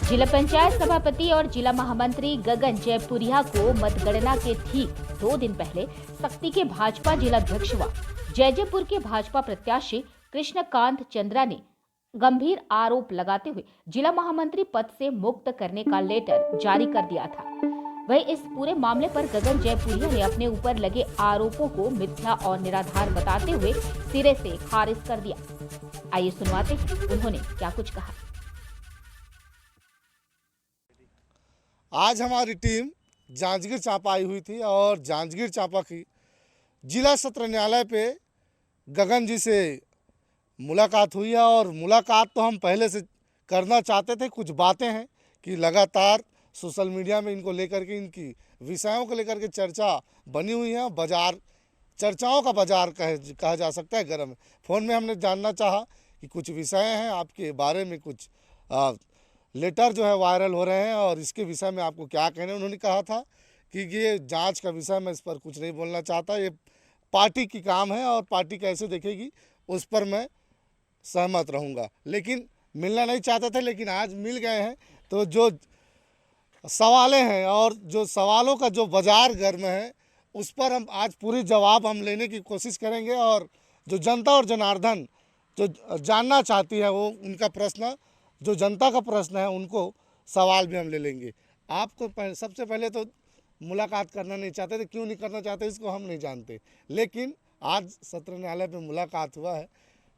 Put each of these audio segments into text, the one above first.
जिला पंचायत सभापति और जिला महामंत्री गगन जयपुरिया को मतगणना के ठीक 2 दिन पहले सक्ती के भाजपा जिलाध्यक्ष व जयपुर के भाजपा प्रत्याशी कृष्णकांत चंद्रा ने गंभीर आरोप लगाते हुए जिला महामंत्री पद से मुक्त करने का लेटर जारी कर दिया था। वहीं इस पूरे मामले पर गगन जयपुरिया ने अपने ऊपर लगे आरोपों को मिथ्या और निराधार बताते हुए सिरे से खारिज कर दिया। आइए सुनवाते हैं उन्होंने क्या कुछ कहा। आज हमारी टीम जांजगीर चांपा आई हुई थी और जांजगीर चांपा की जिला सत्र न्यायालय पे गगन जी से मुलाकात हुई है। और मुलाकात तो हम पहले से करना चाहते थे। कुछ बातें हैं कि लगातार सोशल मीडिया में इनको लेकर के, इनकी विषयों को लेकर के चर्चा बनी हुई है। बाजार, चर्चाओं का बाजार कहा जा सकता है गर्म। फ़ोन में हमने जानना चाहा कि कुछ विषय हैं आपके बारे में, कुछ लेटर जो है वायरल हो रहे हैं और इसके विषय में आपको क्या कहना है। उन्होंने कहा था कि ये जांच का विषय, मैं इस पर कुछ नहीं बोलना चाहता, ये पार्टी की काम है और पार्टी कैसे देखेगी उस पर मैं सहमत रहूँगा। लेकिन मिलना नहीं चाहते थे, लेकिन आज मिल गए हैं। तो जो सवालें हैं और जो सवालों का जो बाजार गर्म है उस पर हम आज पूरी जवाब हम लेने की कोशिश करेंगे। और जो जनता और जनार्दन जो जानना चाहती है, वो उनका प्रश्न, जो जनता का प्रश्न है, उनको सवाल भी हम ले लेंगे। आपको सबसे पहले तो मुलाकात करना नहीं चाहते थे, क्यों नहीं करना चाहते इसको हम नहीं जानते, लेकिन आज सत्र न्यायालय में मुलाकात हुआ है।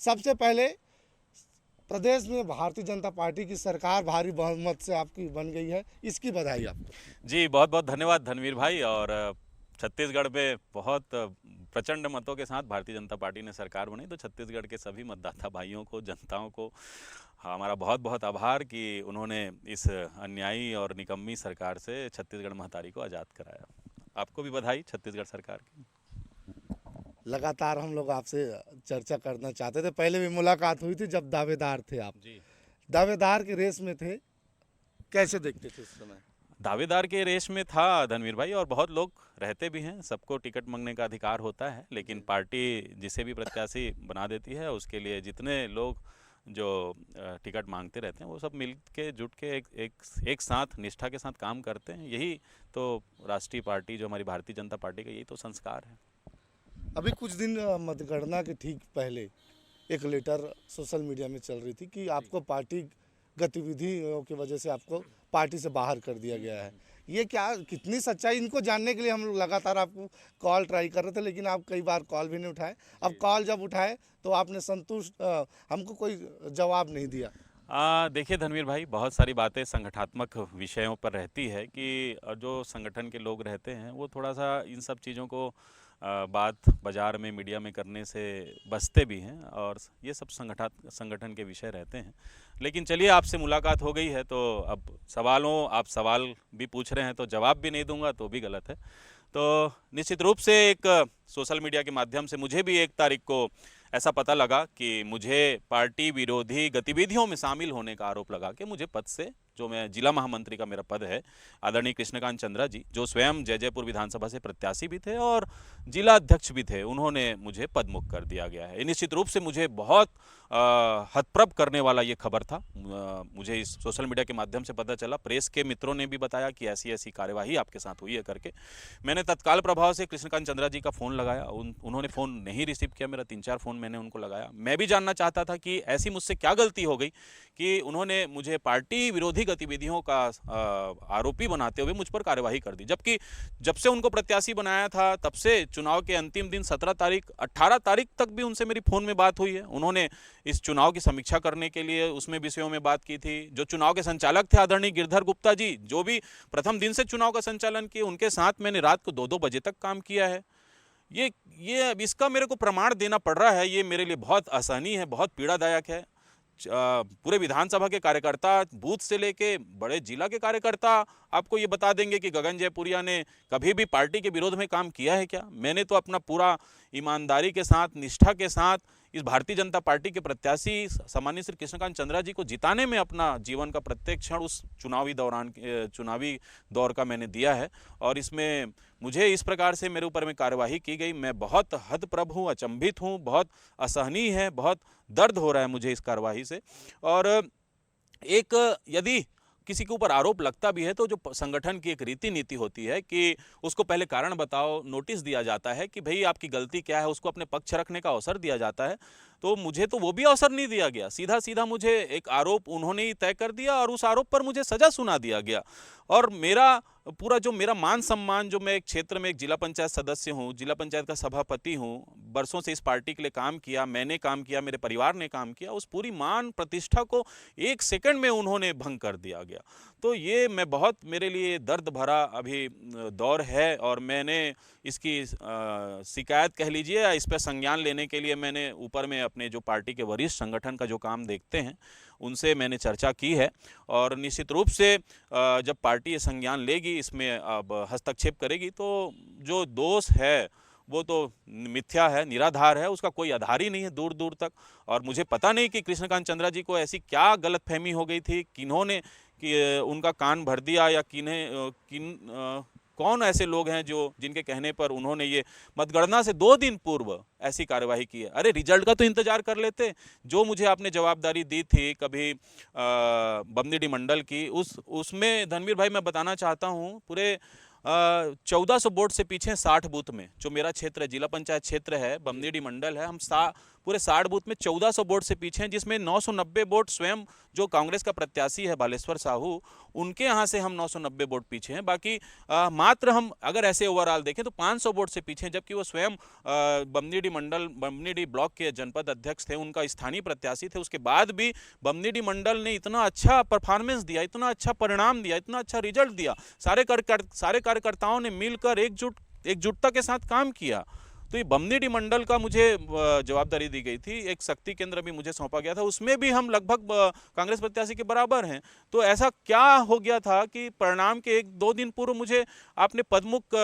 सबसे पहले प्रदेश में भारतीय जनता पार्टी की सरकार भारी बहुमत से आपकी बन गई है, इसकी बधाई आपको। जी बहुत बहुत धन्यवाद धनवीर भाई। और छत्तीसगढ़ में बहुत प्रचंड मतों के साथ भारतीय जनता पार्टी ने सरकार बनाई, तो छत्तीसगढ़ के सभी मतदाता भाइयों को, जनताओं को हमारा बहुत बहुत आभार कि उन्होंने इस अन्यायी और निकम्मी सरकार से छत्तीसगढ़ महतारी को आज़ाद कराया। आपको भी बधाई छत्तीसगढ़ सरकार की। लगातार हम लोग आपसे चर्चा करना चाहते थे। पहले भी मुलाकात हुई थी जब दावेदार थे आप जी, दावेदार के रेस में थे, कैसे देखते थे उस समय? दावेदार के रेस में था धनवीर भाई, और बहुत लोग रहते भी हैं। सबको टिकट मांगने का अधिकार होता है, लेकिन पार्टी जिसे भी प्रत्याशी बना देती है उसके लिए जितने लोग जो टिकट मांगते रहते हैं वो सब मिल के जुट के एक साथ निष्ठा के साथ काम करते हैं। यही तो राष्ट्रीय पार्टी जो हमारी भारतीय जनता पार्टी का, यही तो संस्कार है। अभी कुछ दिन मतगणना के ठीक पहले एक लेटर सोशल मीडिया में चल रही थी कि आपको पार्टी गतिविधियों की वजह से आपको पार्टी से बाहर कर दिया गया है। ये क्या, कितनी सच्चाई, इनको जानने के लिए हम लोग लगातार आपको कॉल ट्राई कर रहे थे, लेकिन आप कई बार कॉल भी नहीं उठाए। अब कॉल जब उठाए तो आपने संतुष्ट, हमको कोई जवाब नहीं दिया। देखिए धनवीर भाई, बहुत सारी बातें संगठनात्मक विषयों पर रहती है कि जो संगठन के लोग रहते हैं वो थोड़ा सा इन सब चीज़ों को बात बाजार में, मीडिया में करने से बचते भी हैं, और ये सब संगठन के विषय रहते हैं। लेकिन चलिए, आपसे मुलाकात हो गई है तो अब आप सवाल भी पूछ रहे हैं तो जवाब भी नहीं दूंगा तो भी गलत है। तो निश्चित रूप से एक सोशल मीडिया के माध्यम से मुझे भी 1 तारीख को ऐसा पता लगा कि मुझे पार्टी विरोधी गतिविधियों में शामिल होने का आरोप लगा के मुझे पद से, जो मैं जिला महामंत्री का मेरा पद है, आदरणीय कृष्णकांत चंद्रा जी जो स्वयं जयपुर विधानसभा से प्रत्याशी भी थे और जिला अध्यक्ष भी थे, उन्होंने मुझे पदमुक्त कर दिया गया है। निश्चित रूप से मुझे बहुत हतप्रभ करने वाला ये खबर था। मुझे इस सोशल मीडिया के माध्यम से पता चला, प्रेस के मित्रों ने भी बताया कि ऐसी ऐसी कार्यवाही आपके साथ हुई है करके। मैंने तत्काल प्रभाव से कृष्णकांत चंद्रा जी का फ़ोन लगाया। उन्होंने फ़ोन नहीं रिसीव किया मेरा। 3-4 फ़ोन मैंने उनको लगाया। मैं भी जानना चाहता था कि ऐसी मुझसे क्या गलती हो गई कि उन्होंने मुझे पार्टी विरोधी गतिविधियों का आरोपी बनाते हुए मुझ पर कार्यवाही कर दी। जबकि जब से उनको प्रत्याशी बनाया था तब से चुनाव के अंतिम दिन 17 तारीख, 18 तारीख तक भी उनसे मेरी फ़ोन में बात हुई है। उन्होंने इस चुनाव की समीक्षा करने के लिए उसमें विषयों में बात की थी। जो चुनाव के संचालक थे आदरणीय गिरधर गुप्ता जी, जो भी प्रथम दिन से चुनाव का संचालन किए, उनके साथ मैंने रात को 2-2 बजे तक काम किया है। ये इसका मेरे को प्रमाण देना पड़ रहा है। ये मेरे लिए बहुत असहनीय है, बहुत पीड़ादायक है। पूरे विधानसभा के कार्यकर्ता, बूथ से लेके बड़े जिला के कार्यकर्ता आपको ये बता देंगे कि गगन जयपुरिया ने कभी भी पार्टी के विरोध में काम किया है क्या? मैंने तो अपना पूरा ईमानदारी के साथ, निष्ठा के साथ इस भारतीय जनता पार्टी के प्रत्याशी सम्मानित श्री कृष्णकांत चंद्रा जी को जिताने में अपना जीवन का प्रत्येक क्षण उस चुनावी दौर का मैंने दिया है। और इसमें मुझे इस प्रकार से मेरे ऊपर में कार्यवाही की गई, मैं बहुत हतप्रभ हूँ, अचंभित हूँ, बहुत असहनीय है, बहुत दर्द हो रहा है मुझे इस कार्यवाही से। और एक यदि किसी के ऊपर आरोप लगता भी है तो जो संगठन की एक रीति नीति होती है कि उसको पहले कारण बताओ, नोटिस दिया जाता है कि भाई आपकी गलती क्या है, उसको अपने पक्ष रखने का अवसर दिया जाता है। तो मुझे तो वो भी अवसर नहीं दिया गया, सीधा सीधा मुझे एक आरोप उन्होंने ही तय कर दिया और उस आरोप पर मुझे सजा सुना दिया गया। और मेरा पूरा जो मेरा मान सम्मान, जो मैं एक क्षेत्र में एक जिला पंचायत सदस्य हूँ, जिला पंचायत का सभापति हूँ, बरसों से इस पार्टी के लिए काम किया, मैंने काम किया, मेरे परिवार ने काम किया, उस पूरी मान प्रतिष्ठा को एक सेकंड में उन्होंने भंग कर दिया गया। तो ये मैं बहुत, मेरे लिए दर्द भरा अभी दौर है और मैंने इसकी शिकायत कह लीजिए या इस पर संज्ञान लेने के लिए मैंने ऊपर में अपने जो पार्टी के वरिष्ठ संगठन का जो काम देखते हैं उनसे मैंने चर्चा की है और निश्चित रूप से जब पार्टी ये संज्ञान लेगी, इसमें अब हस्तक्षेप करेगी, तो जो दोष है वो तो मिथ्या है, निराधार है, उसका कोई आधार ही नहीं है दूर दूर तक। और मुझे पता नहीं कि कृष्णकांत चंद्रा जी को ऐसी क्या गलतफहमी हो गई थी, किन्होंने कि उनका कान भर दिया या कौन ऐसे लोग हैं जो जिनके कहने पर उन्होंने ये मतगणना से 2 दिन पूर्व ऐसी कार्यवाही की है। अरे रिजल्ट का तो इंतजार कर लेते। जो मुझे आपने जवाबदारी दी थी कभी बमनिडी मंडल की, उसमें धनवीर भाई मैं बताना चाहता हूँ, पूरे 1400 वोट से पीछे 60 बूथ में, जो मेरा क्षेत्र है, जिला पंचायत क्षेत्र है, बमनिडी मंडल है, हम पूरे 60 बूथ में 1400 वोट से पीछे हैं, जिसमें 990 वोट स्वयं जो कांग्रेस का प्रत्याशी है बालेश्वर साहू, उनके यहाँ से हम 990 वोट पीछे हैं। बाकी मात्र हम अगर ऐसे ओवरऑल देखें तो 500 वोट से पीछे हैं, जबकि वो स्वयं बमनिडी मंडल, बमनिडी ब्लॉक के जनपद अध्यक्ष थे, उनका स्थानीय प्रत्याशी थे। उसके बाद भी बमनिडी मंडल ने इतना अच्छा परफॉर्मेंस दिया, इतना अच्छा परिणाम दिया, इतना अच्छा रिजल्ट दिया, सारे कार्यकर्ताओं ने मिलकर एकजुटता के साथ काम किया। तो ये बमनिडी मंडल का मुझे जवाबदारी दी गई थी, एक शक्ति केंद्र भी मुझे सौंपा गया था, उसमें भी हम लगभग कांग्रेस प्रत्याशी के बराबर हैं। तो ऐसा क्या हो गया था कि परिणाम के 1-2 दिन पूर्व मुझे आपने पदमुख,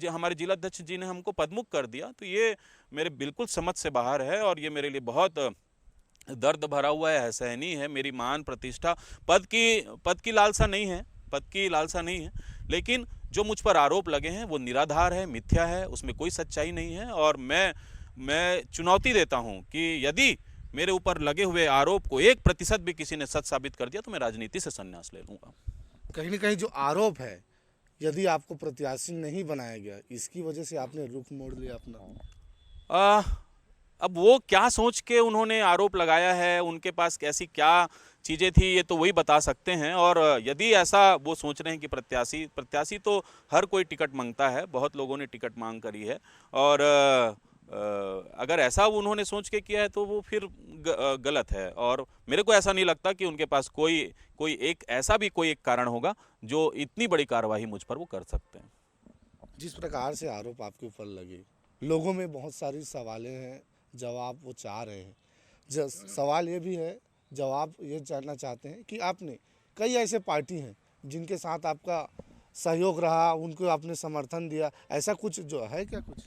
हमारे जिलाध्यक्ष जी ने हमको पदमुख कर दिया। तो ये मेरे बिल्कुल समझ से बाहर है और ये मेरे लिए बहुत दर्द भरा हुआ है, असहनीय है। मेरी मान प्रतिष्ठा, पद की लालसा नहीं है, पद की लालसा नहीं है, लेकिन जो मुझ पर आरोप लगे हैं वो निराधार है, मिथ्या है, उसमें कोई सच्चाई नहीं है। और मैं चुनौती देता हूं कि यदि मेरे ऊपर लगे हुए आरोप को 1% भी किसी ने सच साबित कर दिया तो मैं राजनीति से संन्यास ले लूंगा। कहीं ना कहीं जो आरोप है, यदि आपको प्रत्याशी नहीं बनाया गया, इसकी वजह से आपने रुख मोड़ लिया अपना। अब वो क्या सोच के उन्होंने आरोप लगाया है, उनके पास कैसी क्या चीज़ें थी, ये तो वही बता सकते हैं। और यदि ऐसा वो सोच रहे हैं कि प्रत्याशी तो हर कोई टिकट मांगता है, बहुत लोगों ने टिकट मांग करी है, और अगर ऐसा उन्होंने सोच के किया है तो वो फिर गलत है। और मेरे को ऐसा नहीं लगता कि उनके पास कोई एक कारण होगा जो इतनी बड़ी कार्रवाई मुझ पर वो कर सकते हैं। जिस प्रकार से आरोप आपके ऊपर लगे, लोगों में बहुत सारी सवालें हैं, जवाब वो चाह रहे हैं। सवाल ये भी है, जवाब ये जानना चाहते हैं कि आपने कई ऐसे पार्टी हैं जिनके साथ आपका सहयोग रहा, उनको आपने समर्थन दिया, ऐसा कुछ जो है क्या कुछ?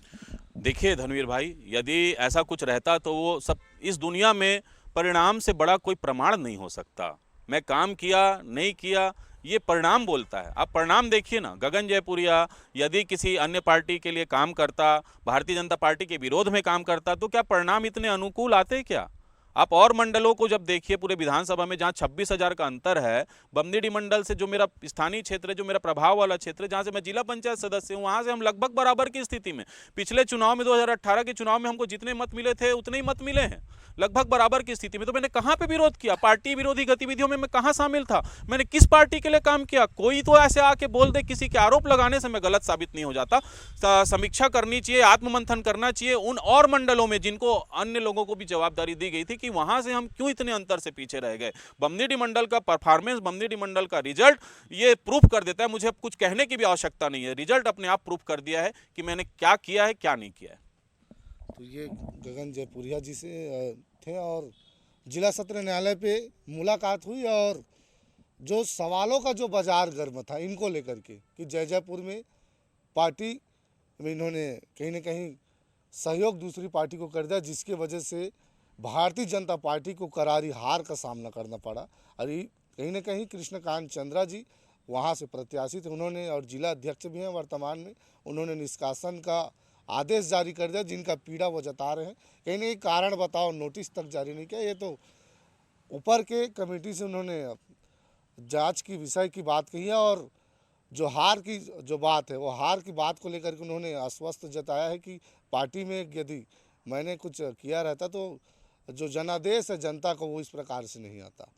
देखिए धनवीर भाई, यदि ऐसा कुछ रहता तो वो सब इस दुनिया में परिणाम से बड़ा कोई प्रमाण नहीं हो सकता। मैं काम किया नहीं किया ये परिणाम बोलता है। आप परिणाम देखिए ना, गगन जयपुरिया यदि किसी अन्य पार्टी के लिए काम करता, भारतीय जनता पार्टी के विरोध में काम करता, तो क्या परिणाम इतने अनुकूल आते क्या? आप और मंडलों को जब देखिए पूरे विधानसभा में, जहां 26,000 का अंतर है, बमनिडी मंडल से जो मेरा स्थानीय क्षेत्र है, जो मेरा प्रभाव वाला क्षेत्र है, जहां से मैं जिला पंचायत सदस्य हूं, वहां से हम लगभग बराबर की स्थिति में। पिछले चुनाव में 2018 के चुनाव में हमको जितने मत मिले थे उतने ही मत मिले हैं, लगभग बराबर की स्थिति में। तो मैंने कहां पे विरोध किया? पार्टी विरोधी गतिविधियों में मैं कहां शामिल था? मैंने किस पार्टी के लिए काम किया? कोई तो ऐसे आके बोल दे, किसी के आरोप लगाने से मैं गलत साबित नहीं हो जाता। समीक्षा करनी चाहिए, आत्ममंथन करना चाहिए उन और मंडलों में जिनको अन्य लोगों को भी जवाबदारी दी गई थी कि वहां से हम क्यों इतने अंतर से पीछे रह गए। बमनिडी मंडल का परफॉर्मेंस, बमनिडी मंडल का रिजल्ट ये प्रूफ कर देता है। मुझे अब कुछ कहने की भी आवश्यकता नहीं है, रिजल्ट अपने आप प्रूफ कर दिया है कि मैंने क्या किया है, क्या नहीं किया है। तो ये गगन जयपुरिया जी से थे और जिला सत्र न्यायालय पे मुलाकात हुई और जो सवालों का जो बाजार गर्म था इनको लेकर के कि जयपुर में पार्टी में इन्होंने कहीं ना कहीं सहयोग दूसरी पार्टी को कर दिया, जिसकी वजह से भारतीय जनता पार्टी को करारी हार का सामना करना पड़ा। और कहीं ना कहीं कृष्णकांत चंद्रा जी वहाँ से प्रत्याशी थे, उन्होंने, और जिला अध्यक्ष भी हैं वर्तमान में, उन्होंने निष्कासन का आदेश जारी कर दिया, जिनका पीड़ा वो जता रहे हैं। कहीं ना कहीं कारण बताओ नोटिस तक जारी नहीं किया। ये तो ऊपर के कमेटी से उन्होंने जांच की विषय की बात कही है। और जो हार की जो बात है, वो हार की बात को लेकर के उन्होंने आश्वस्त जताया है कि पार्टी में यदि मैंने कुछ किया रहता तो जो जनादेश है जनता को वो इस प्रकार से नहीं आता।